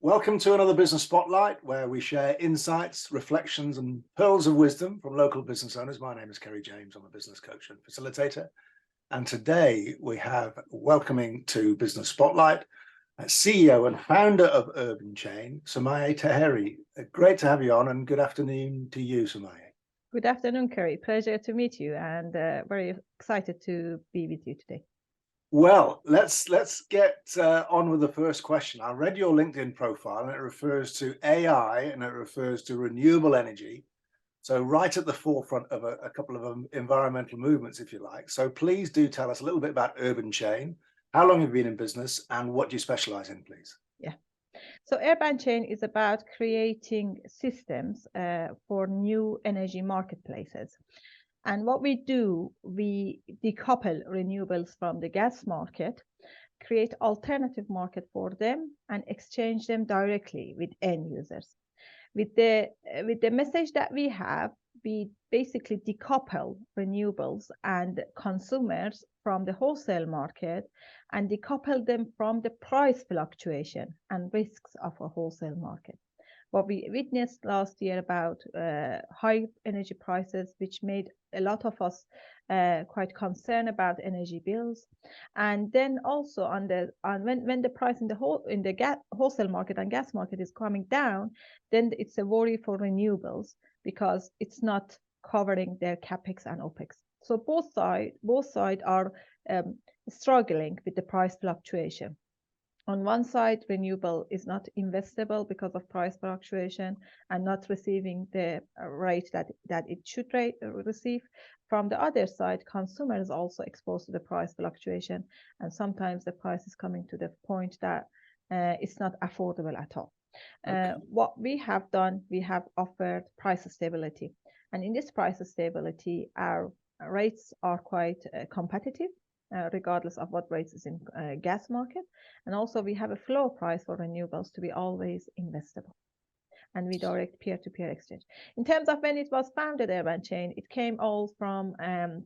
Welcome to another Business Spotlight, where we share insights, reflections, and pearls of wisdom from local business owners. My name is Kerry James. I'm a business coach and facilitator. And today we have welcoming to Business Spotlight, CEO and founder of UrbanChain, Somayeh Tehari. Great to have you on, and good afternoon to you, Somayeh. Good afternoon, Kerry. Pleasure to meet you, and very excited to be with you today. Well, let's get on with the first question. I read your LinkedIn profile, and it refers to AI and it refers to renewable energy. So right at the forefront of a couple of environmental movements, if you like. So please do tell us a little bit about UrbanChain. How long have you been in business, and what do you specialize in, please? Yeah. So UrbanChain is about creating systems for new energy marketplaces. And what we do, we decouple renewables from the gas market, create alternative market for them, and exchange them directly with end users. With the message that we have, we basically decouple renewables and consumers from the wholesale market and decouple them from the price fluctuation and risks of a wholesale market. What we witnessed last year about high energy prices, which made a lot of us quite concerned about energy bills, and then also when the price in the wholesale market and gas market is coming down, then it's a worry for renewables because it's not covering their capex and opex. So both sides are struggling with the price fluctuation. On one side, renewable is not investable because of price fluctuation and not receiving the rate that it should receive. From the other side, consumers also exposed to the price fluctuation, and sometimes the price is coming to the point that it's not affordable at all. Okay. What we have done, we have offered price stability. And in this price stability, our rates are quite competitive. Regardless of what rates is in gas market. And also we have a floor price for renewables to be always investable. And we direct peer-to-peer exchange. In terms of when it was founded, UrbanChain, it came all from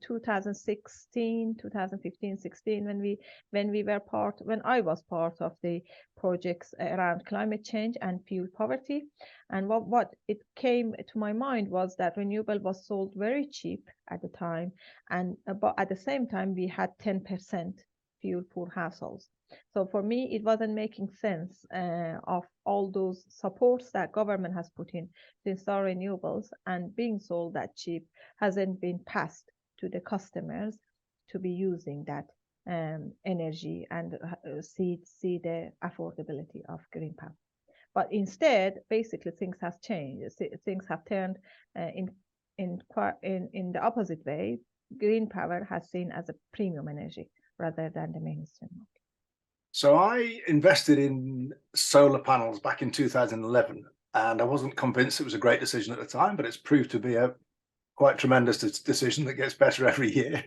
2016, 2015, 16, when I was part of the projects around climate change and fuel poverty. And what it came to my mind was that renewable was sold very cheap at the time, and but at the same time we had 10% fuel poor households. So for me, it wasn't making sense of all those supports that government has put in to install renewables, and being sold that cheap hasn't been passed to the customers to be using that energy and see the affordability of green power. But instead, basically, things have changed. Things have turned in the opposite way. Green power has seen as a premium energy rather than the mainstream market. So I invested in solar panels back in 2011, and I wasn't convinced it was a great decision at the time, but it's proved to be a quite tremendous decision that gets better every year.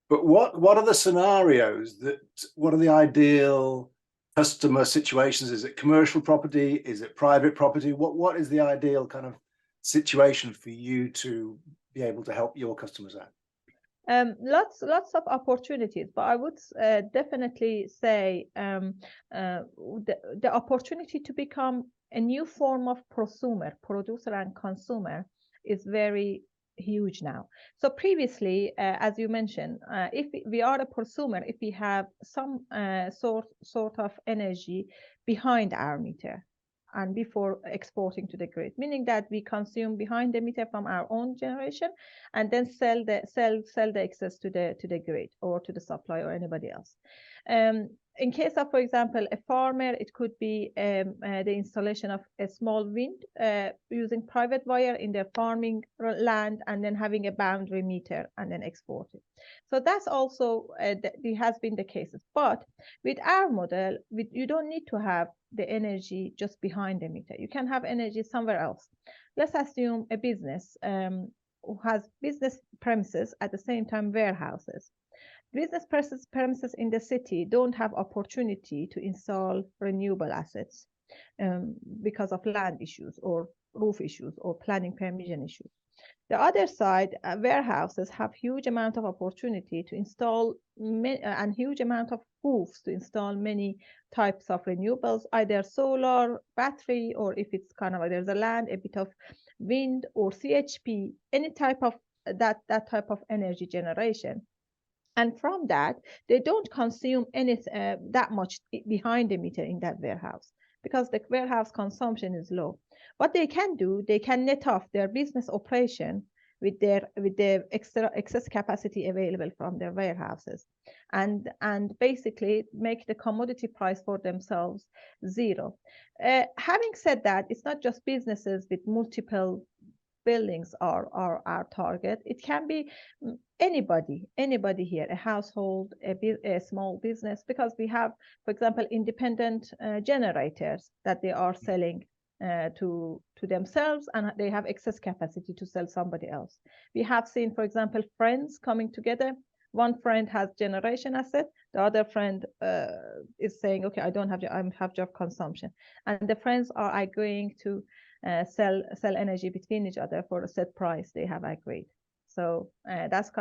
But what are the scenarios what are the ideal customer situations? Is it commercial property? Is it private property? What is the ideal kind of situation for you to be able to help your customers out? Lots of opportunities, but I would definitely say the opportunity to become a new form of prosumer, producer and consumer, is very huge now. So previously, as you mentioned, if we are a prosumer, if we have some sort of energy behind our meter and before exporting to the grid, meaning that we consume behind the meter from our own generation and then sell the excess to the grid or to the supplier or anybody else. In case of, for example, a farmer, it could be the installation of a small wind using private wire in their farming land and then having a boundary meter and then export it. So that's also it has been the cases. But with our model, you don't need to have the energy just behind the meter. You can have energy somewhere else. Let's assume a business who has business premises at the same time warehouses. Business premises in the city don't have opportunity to install renewable assets because of land issues or roof issues or planning permission issues. The other side, warehouses have huge amount of opportunity to install and huge amount of hoofs to install many types of renewables, either solar, battery, or if it's kind of there's a land, a bit of wind or CHP, any type of that type of energy generation. And from that, they don't consume any that much behind the meter in that warehouse, because the warehouse consumption is low. What they can do, they can net off their business operation with their excess capacity available from their warehouses, and basically make the commodity price for themselves zero. Having said that, it's not just businesses with multiple buildings are our target. It can be anybody here, a household, a small business, because we have, for example, independent generators that they are selling to themselves, and they have excess capacity to sell somebody else. We have seen, for example, friends coming together. One friend has generation asset, the other friend is saying, okay, I have job consumption, and the friends are agreeing to sell energy between each other for a set price they have agreed. So that's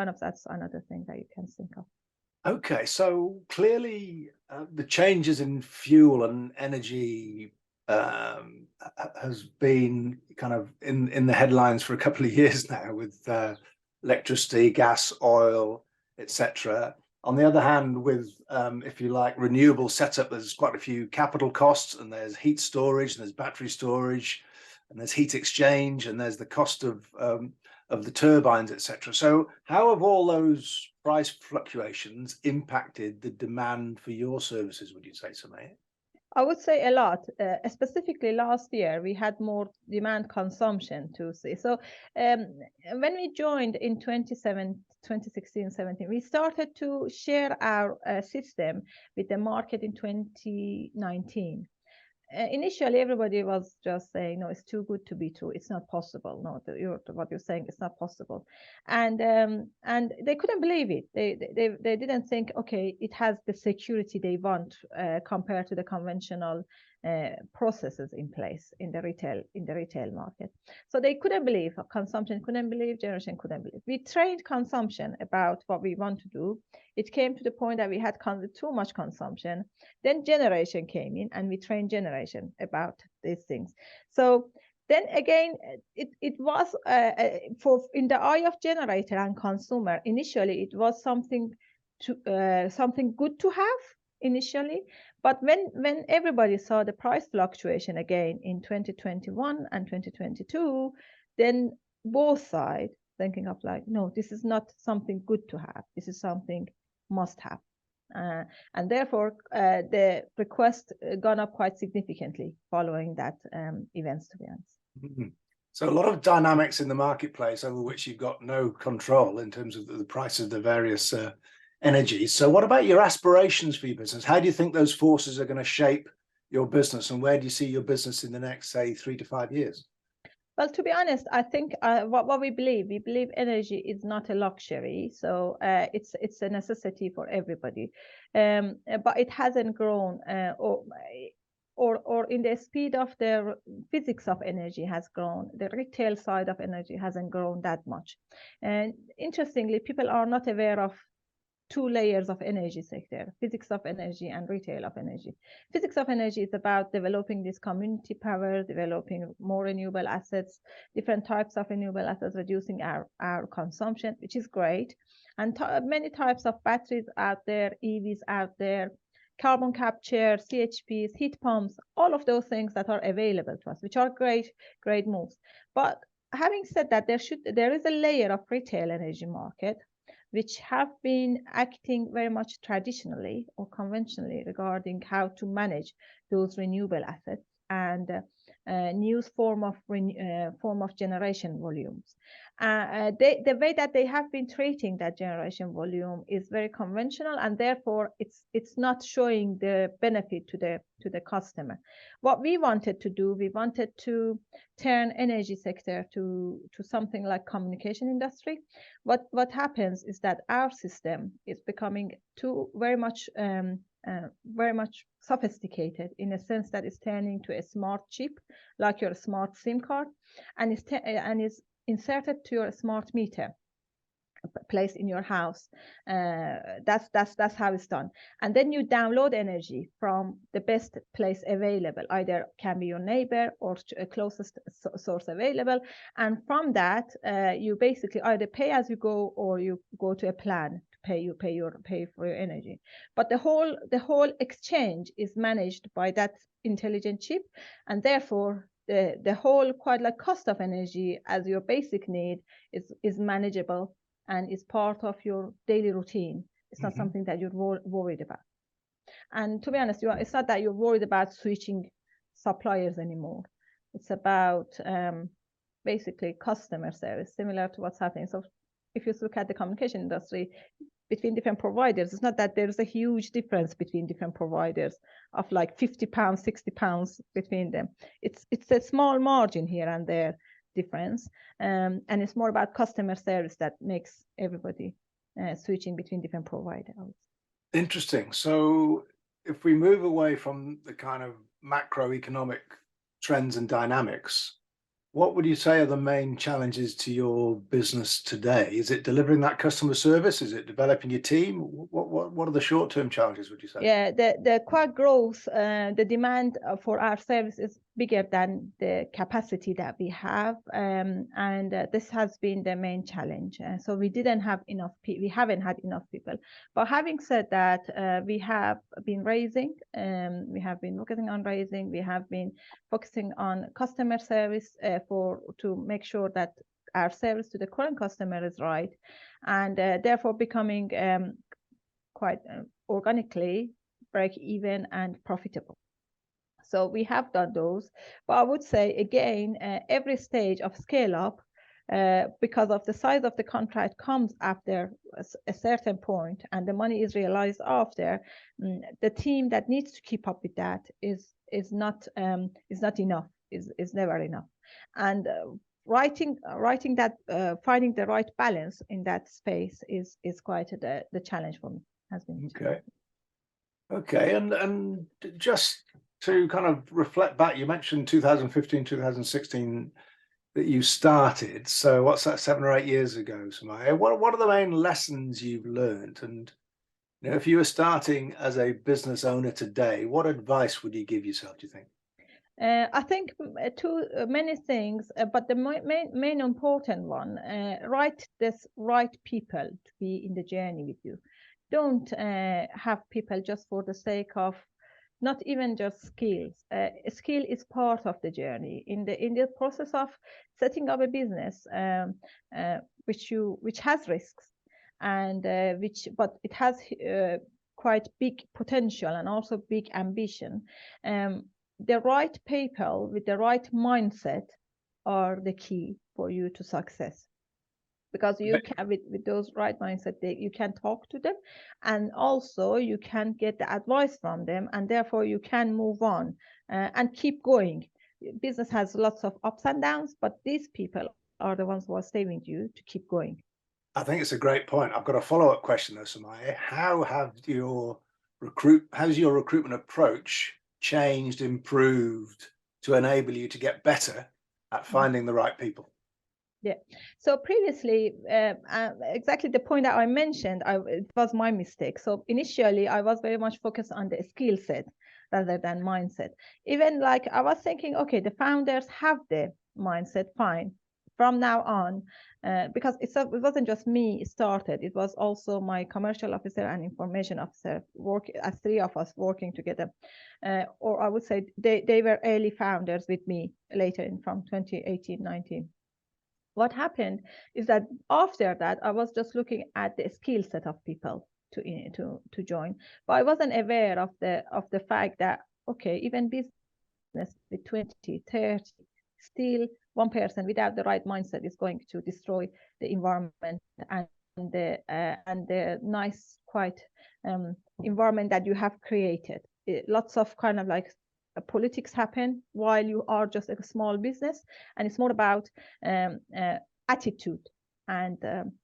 another thing that you can think of. Okay, so clearly the changes in fuel and energy has been kind of in the headlines for a couple of years now, with electricity, gas, oil, etc. On the other hand, with if you like, renewable setup, there's quite a few capital costs, and there's heat storage, and there's battery storage, and there's heat exchange, and there's the cost of the turbines, etc. So how have all those price fluctuations impacted the demand for your services, would you say, Somayeh? I would say a lot. Specifically last year, we had more demand consumption to see. So when we joined in 2016-17, we started to share our system with the market in 2019. Initially, everybody was just saying, no, it's too good to be true. It's not possible. No, what you're saying is not possible. And they couldn't believe it. They didn't think, okay, it has the security they want compared to the conventional processes in place in the retail market. So they couldn't believe, consumption couldn't believe, generation couldn't believe. We trained consumption about what we want to do. It came to the point that we had too much consumption. Then generation came in, and we trained generation about these things. So then again, it was in the eye of generator and consumer. Initially, it was something good to have initially, but when everybody saw the price fluctuation again in 2021 and 2022, then both sides thinking of like, no, this is not something good to have. This is something must have. And therefore, the request gone up quite significantly following that events, to be honest. Mm-hmm. So a lot of dynamics in the marketplace over which you've got no control in terms of the price of the various energies. So what about your aspirations for your business? How do you think those forces are going to shape your business, and where do you see your business in the next, say, 3 to 5 years? Well, to be honest, I think what we believe energy is not a luxury, so it's a necessity for everybody, but it hasn't grown or in the speed of the physics of energy has grown. The retail side of energy hasn't grown that much. And interestingly, people are not aware of two layers of energy sector: physics of energy and retail of energy. Physics of energy is about developing this community power, developing more renewable assets, different types of renewable assets, reducing our consumption, which is great. And many types of batteries out there, EVs out there, carbon capture, CHPs, heat pumps, all of those things that are available to us, which are great moves. But having said that, there is a layer of retail energy market which have been acting very much traditionally or conventionally regarding how to manage those renewable assets and new form of generation volumes. The way that they have been treating that generation volume is very conventional, and therefore it's not showing the benefit to the customer. What we wanted to do, we wanted to turn energy sector to something like communication industry. What happens is that our system is becoming very much sophisticated, in a sense that it's turning to a smart chip, like your smart SIM card, and is inserted to your smart meter. place in your house. That's how it's done. And then you download energy from the best place available, either can be your neighbor or a closest source available. And from that, you basically either pay as you go, or you go to a plan to pay for your energy. But the whole exchange is managed by that intelligent chip, and therefore the whole quite like cost of energy as your basic need is manageable and is part of your daily routine. It's not something that you're worried about. And to be honest, it's not that you're worried about switching suppliers anymore. It's about basically customer service, similar to what's happening. So if you look at the communication industry, between different providers, it's not that there's a huge difference between different providers of like £50, £60 between them. It's a small margin here and there difference, and it's more about customer service that makes everybody switching between different providers. Interesting. So if we move away from the kind of macroeconomic trends and dynamics, what would you say are the main challenges to your business today? Is it delivering that customer service? Is it developing your team? What are the short-term challenges, would you say? Yeah, the quick growth, the demand for our service is bigger than the capacity that we have, and this has been the main challenge. So we didn't have enough we haven't had enough people. But having said that, we have been raising, we have been focusing on raising, we have been focusing on customer service to make sure that our service to the current customer is right, and therefore becoming quite organically break even and profitable. So we have done those, but I would say again, every stage of scale up, because of the size of the contract, comes after a certain point, and the money is realized after. The team that needs to keep up with that is not enough. Is never enough, and writing that, finding the right balance in that space is quite the challenge for me. Has been. Okay, and just to kind of reflect back, you mentioned 2015, 2016 that you started. So what's that, 7 or 8 years ago, Somayeh? What are the main lessons you've learned? And if you were starting as a business owner today, what advice would you give yourself, do you think? I think too many things, but the main important one, right people to be in the journey with you. Don't have people just for the sake of, not even just skills. Skill is part of the journey. In the process of setting up a business, which has risks, and but it has quite big potential and also big ambition. The right people with the right mindset are the key for you to success. Because you can, with those right mindset, you can talk to them, and also you can get the advice from them, and therefore you can move on and keep going. Business has lots of ups and downs, but these people are the ones who are saving you to keep going. I think it's a great point. I've got a follow-up question though, Somayeh. How's your recruitment approach changed, improved to enable you to get better at finding the right people? Yeah. So previously, exactly the point that I mentioned, it was my mistake. So initially, I was very much focused on the skill set rather than mindset. Even like I was thinking, okay, the founders have the mindset, fine. From now on, because it wasn't just me started, it was also my commercial officer and information officer, as 3 of us working together. Or I would say they were early founders with me later from 2018-19. What happened is that after that, I was just looking at the skill set of people to join, but I wasn't aware of the fact that, okay, even business with 20, 30, still one person without the right mindset is going to destroy the environment and the nice, quiet environment that you have created. Lots of kind of like politics happen while you are just a small business, and it's more about attitude and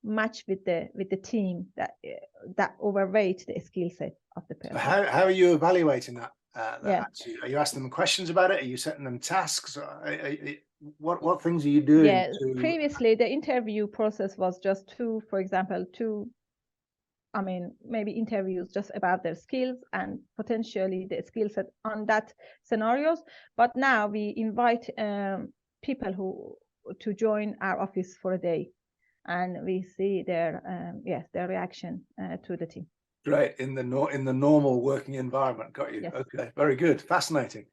match with the team that overweight the skill set of the person. How are you evaluating that? Yeah. Are you asking them questions about it? Are you setting them tasks? what things are you doing Yeah, to? previously the interview process was just two, for example, maybe interviews just about their skills and potentially the skill set on that scenarios. But now we invite people to join our office for a day, and we see their reaction to the team. Great, in the normal working environment. Got you. Yes. Okay, very good, fascinating,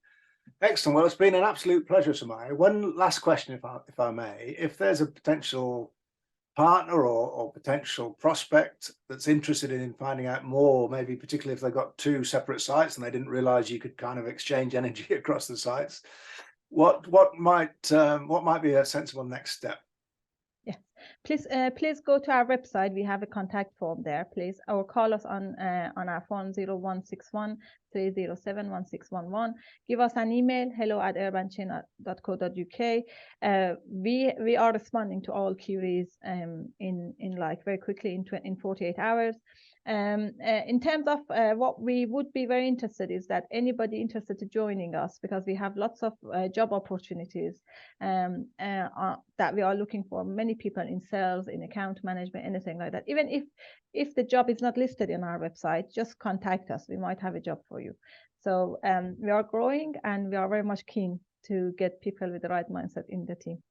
excellent. Well, it's been an absolute pleasure, Somayeh. One last question, if I may. If there's a potential partner or potential prospect that's interested in finding out more, maybe particularly if they've got two separate sites and they didn't realize you could kind of exchange energy across the sites, what might be a sensible next step? Yes, please go to our website. We have a contact form there, please, or call us on our phone 0161 307 1611. Give us an email, hello@urbanchain.co.uk. We are responding to all queries in like very quickly in 48 hours. In terms of what we would be very interested is that anybody interested to joining us, because we have lots of job opportunities that we are looking for many people in sales, in account management, anything like that. Even if the job is not listed in our website, just contact us. We might have a job for you. So we are growing, and we are very much keen to get people with the right mindset in the team.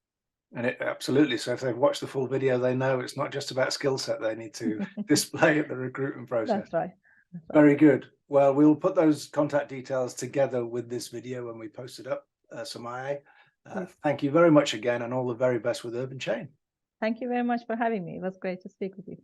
And absolutely. So if they've watched the full video, they know it's not just about skill set they need to display at the recruitment process. That's right. Very good. Well, we'll put those contact details together with this video when we post it up, Somayeh. Thank you very much again, and all the very best with UrbanChain. Thank you very much for having me. It was great to speak with you.